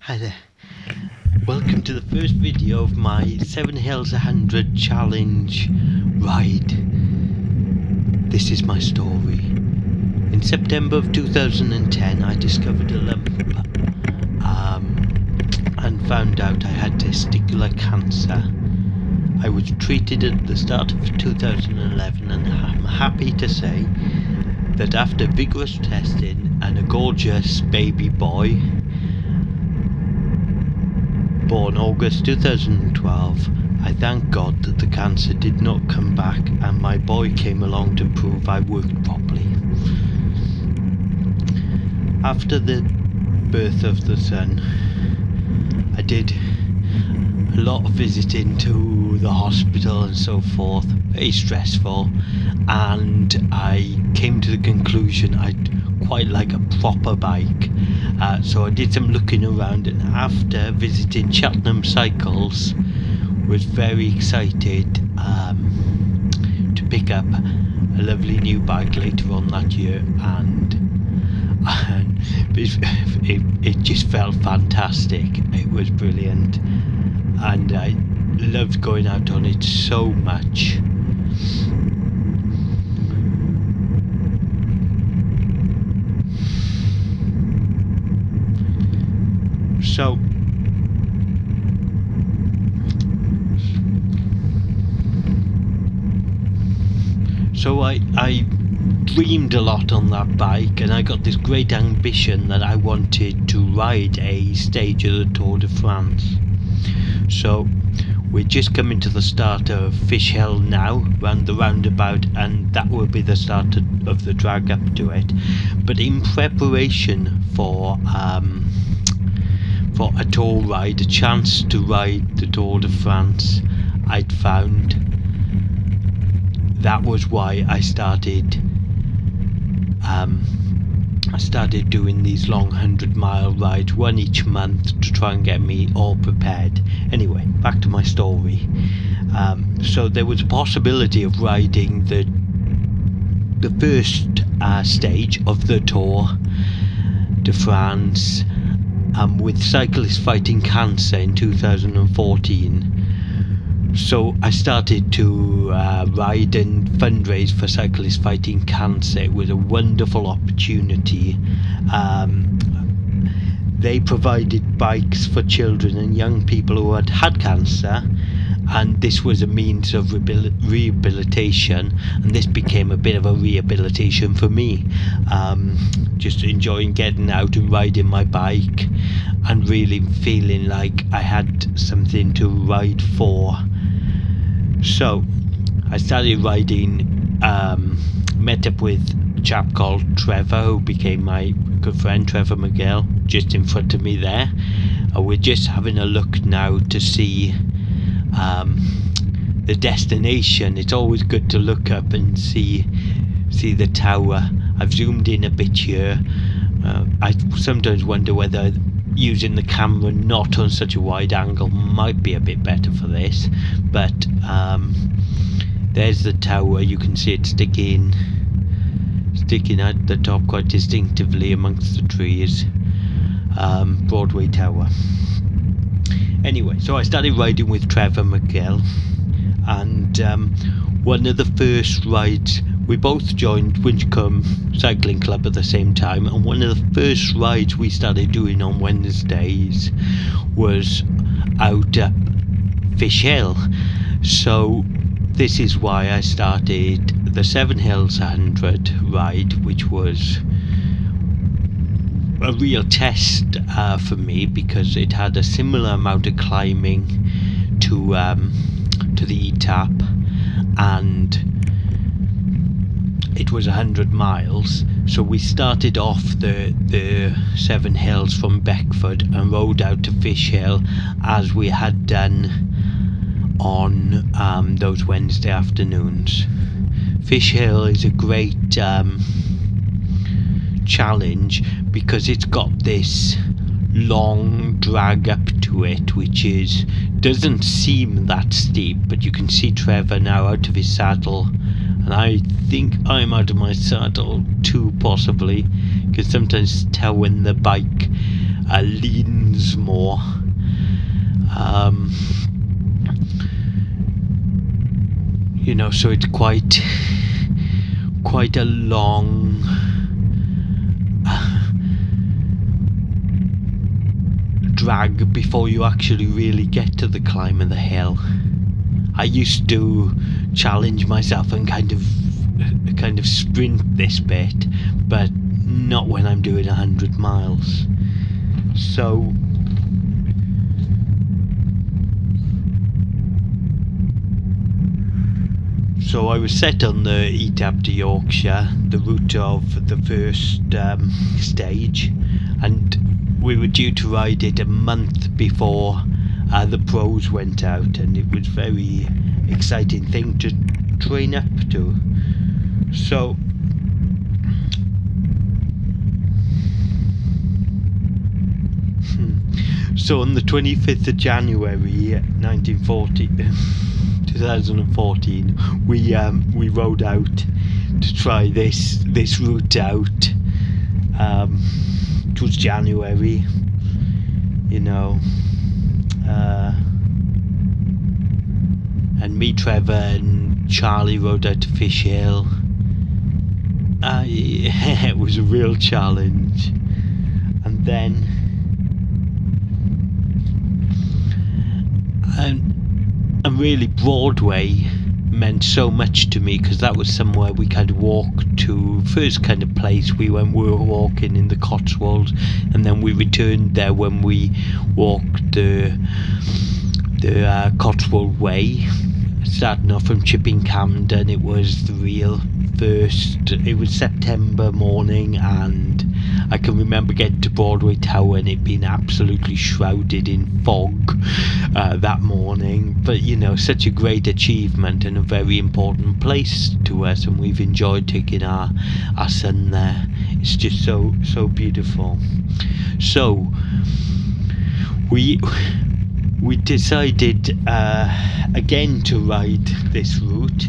Hi there. Welcome to the first video of my 7 Hills 100 challenge ride. This is my story. In September of 2010 I discovered a lump and found out I had testicular cancer. I was treated at the start of 2011 and I'm happy to say that after vigorous testing and a gorgeous baby boy born August 2012, I thank God that the cancer did not come back and my boy came along to prove I worked properly. After the birth of the son, I did a lot of visiting to the hospital and so forth, very stressful, and I came to the conclusion I'd quite like a proper bike. So I did some looking around, and after visiting Cheltenham Cycles, was very excited to pick up a lovely new bike later on that year, and it just felt fantastic. It was brilliant and I loved going out on it so much. So I dreamed a lot on that bike, and I got this great ambition that I wanted to ride a stage of the Tour de France. So we're just coming to the start of Fish Hill now, round the roundabout, and that will be the start of the drag up to it. But in preparation for a tour ride, a chance to ride the Tour de France, I'd found that was why I started doing these long 100-mile rides, one each month, to try and get me all prepared. Anyway, back to my story. So there was a possibility of riding the first stage of the Tour de France with cyclists fighting cancer in 2014. So I started to ride and fundraise for cyclists fighting cancer. It was a wonderful opportunity. They provided bikes for children and young people who had had cancer, and this was a means of rehabilitation, and this became a bit of a rehabilitation for me. Just enjoying getting out and riding my bike and really feeling like I had something to ride for. So I started riding, met up with a chap called Trevor, who became my good friend, Trevor McGill, just in front of me there. We're just having a look now to see the destination. It's always good to look up and see the tower. I've zoomed in a bit here. I sometimes wonder whether using the camera not on such a wide angle might be a bit better for this, but there's the tower. You can see it sticking at the top quite distinctively amongst the trees. Broadway Tower. Anyway, so I started riding with Trevor McGill, and one of the first rides, we both joined Winchcombe Cycling Club at the same time, and one of the first rides we started doing on Wednesdays was out up Fish Hill. So this is why I started the 7 Hills 100 ride, which was a real test for me, because it had a similar amount of climbing to the etap, and it was 100 miles. So we started off the 7 Hills from Beckford and rode out to Fish Hill, as we had done on those Wednesday afternoons. Fish Hill is a great challenge because it's got this long drag up to it, which doesn't seem that steep, but you can see Trevor now out of his saddle, and I think I'm out of my saddle too, possibly, because sometimes tell when the bike leans more. You know, so it's quite a long drag before you actually really get to the climb of the hill. I used to challenge myself and kind of sprint this bit, but not when I'm doing 100 miles. So I was set on the Etap to Yorkshire, the route of the first stage, and we were due to ride it a month before the pros went out, and it was a very exciting thing to train up to. So on the 25th of January 2014, we rode out to try this route out. It was January, you know, and me, Trevor and Charlie rode out to Fish Hill. It was a real challenge. And then and really Broadway meant so much to me, because that was somewhere we kind of walked to. First kind of place we were walking in the Cotswolds, and then we returned there when we walked the Cotswold Way, starting off from Chipping Camden. It was the real first. It was September morning, and I can remember getting to Broadway Tower and it being absolutely shrouded in fog that morning. But you know, such a great achievement and a very important place to us, and we've enjoyed taking our son there. It's just so beautiful. So we decided again to ride this route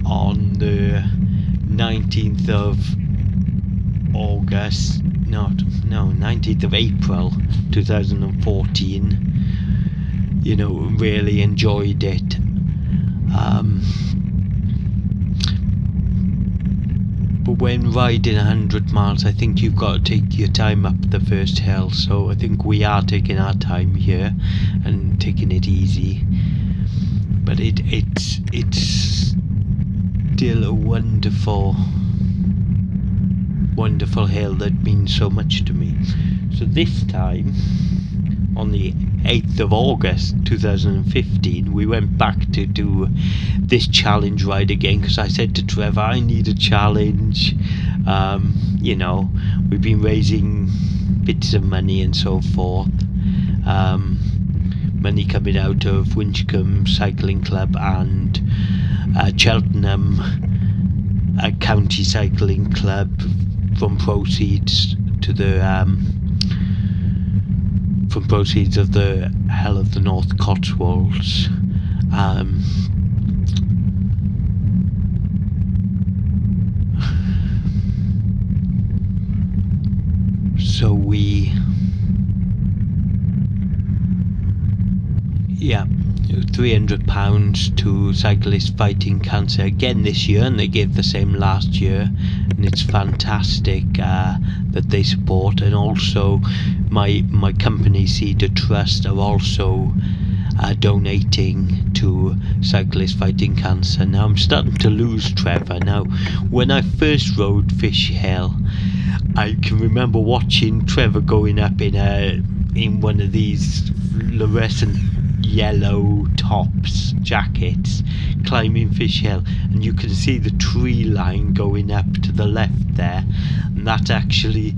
on the 19th of 19th of April 2014. You know, really enjoyed it. But when riding 100 miles, I think you've got to take your time up the first hill. So I think we are taking our time here and taking it easy. But it's still a wonderful hill that means so much to me. So this time, on the 8th of August 2015, we went back to do this challenge ride again, because I said to Trevor, I need a challenge. You know, we've been raising bits of money and so forth. Money coming out of Winchcombe Cycling Club and Cheltenham County Cycling Club, from proceeds of the Hell of the North Cotswolds. So we, £300 to Cyclists Fighting Cancer again this year, and they gave the same last year, and it's fantastic that they support. And also my company Cedar Trust are also donating to Cyclists Fighting Cancer. Now I'm starting to lose Trevor. Now when I first rode Fish Hill, I can remember watching Trevor going up in one of these fluorescent yellow tops jackets, climbing Fish Hill, and you can see the tree line going up to the left there, and that's actually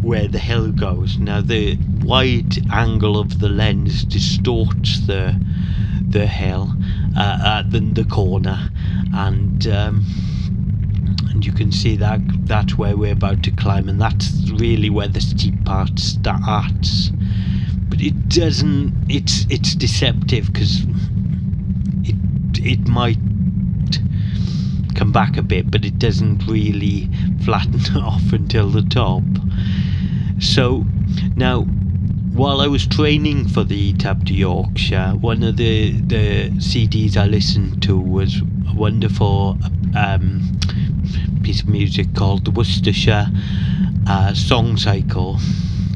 where the hill goes. Now the wide angle of the lens distorts the hill, the corner, and you can see that's where we're about to climb, and that's really where the steep part starts. But it doesn't. It's deceptive, because it might come back a bit, but it doesn't really flatten off until the top. So now while I was training for the Tab to Yorkshire, one of the CDs I listened to was a wonderful piece of music called the Worcestershire Song Cycle,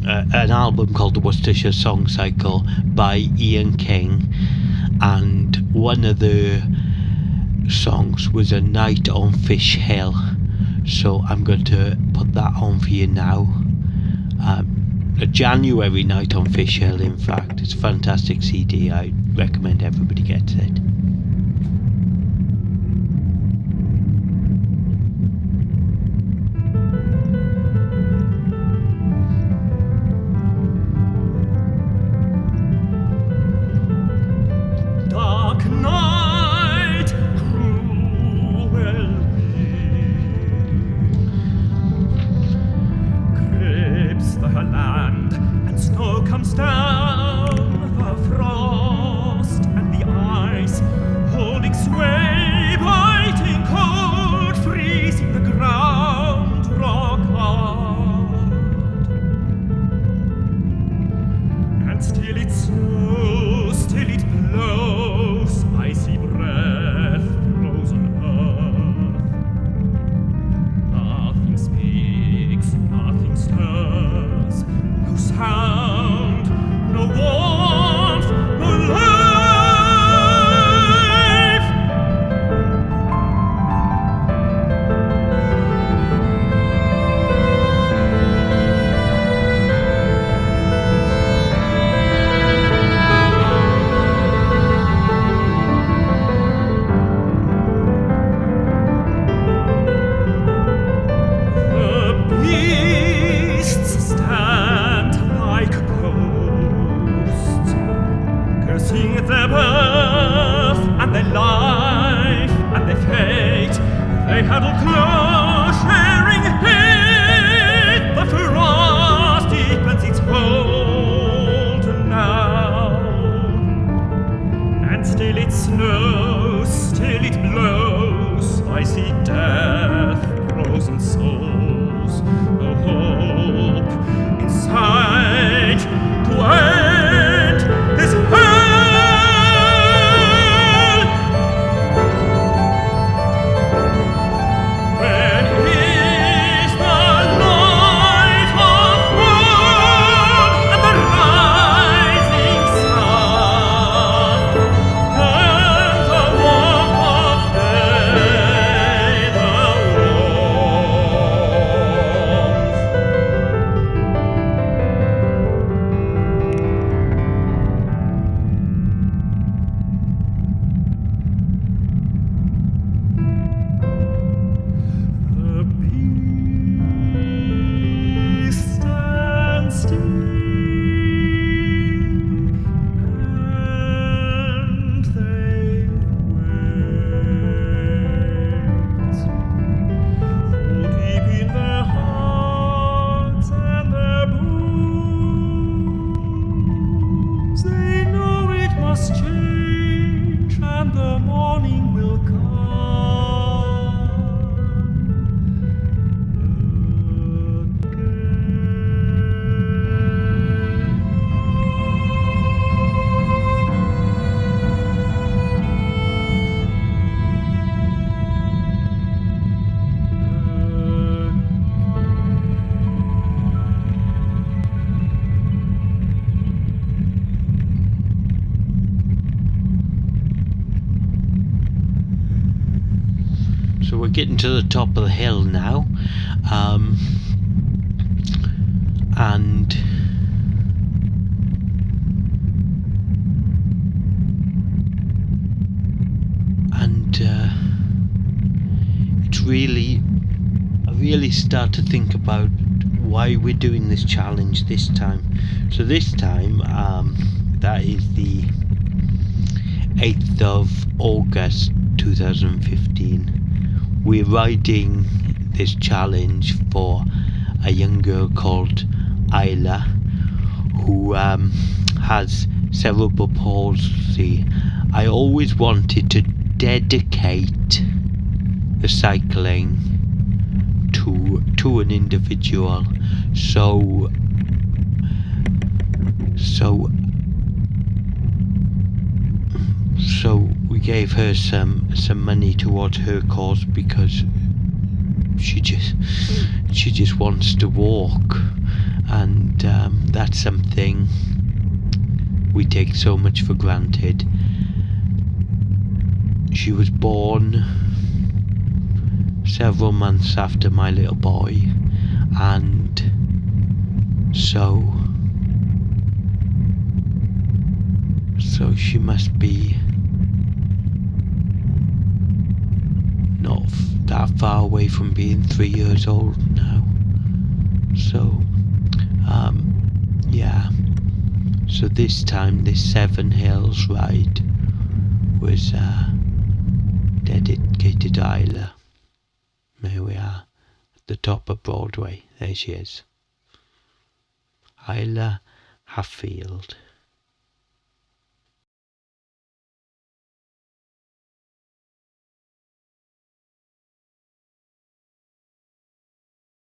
an album called the Worcestershire Song Cycle by Ian King, and one of the songs was A Night on Fish Hill. So I'm going to put that on for you now. A January Night on Fish Hill, in fact. It's a fantastic CD. I recommend everybody gets it. Dark night, cruel grips the land, and snow comes down, the frost and the ice holding sway, biting cold, freezing the ground rock hard. And still it snows, still it blows, icy breath, frozen earth. Nothing speaks, nothing stirs, no sound, no warmth, no life. The beasts stand like ghosts, cursing their birth and their life and their fate. They huddle close, sharing hate. The frost deepens its hold now, and still it snows, still it blows. I see death, frozen souls, no hope inside to end this hell. When is the light of moon and the rising sun, and the warmth of day, the warmth? The beast stands still, and they wait. For deep in their hearts and their bones, they know it must change, and the morning will come. So we're getting to the top of the hill now, and it's really, I really start to think about why we're doing this challenge this time. So this time, that is the 8th of August 2015. We're riding this challenge for a young girl called Isla, who has cerebral palsy. I always wanted to dedicate the cycling to an individual, so So we gave her some money towards her cause because she just wants to walk, and that's something we take so much for granted. She was born several months after my little boy, and so she must be not that far away from being 3 years old now. So yeah, so this time this 7 Hills ride was dedicated to Isla. There we are, at the top of Broadway. There she is, Isla Hatfield.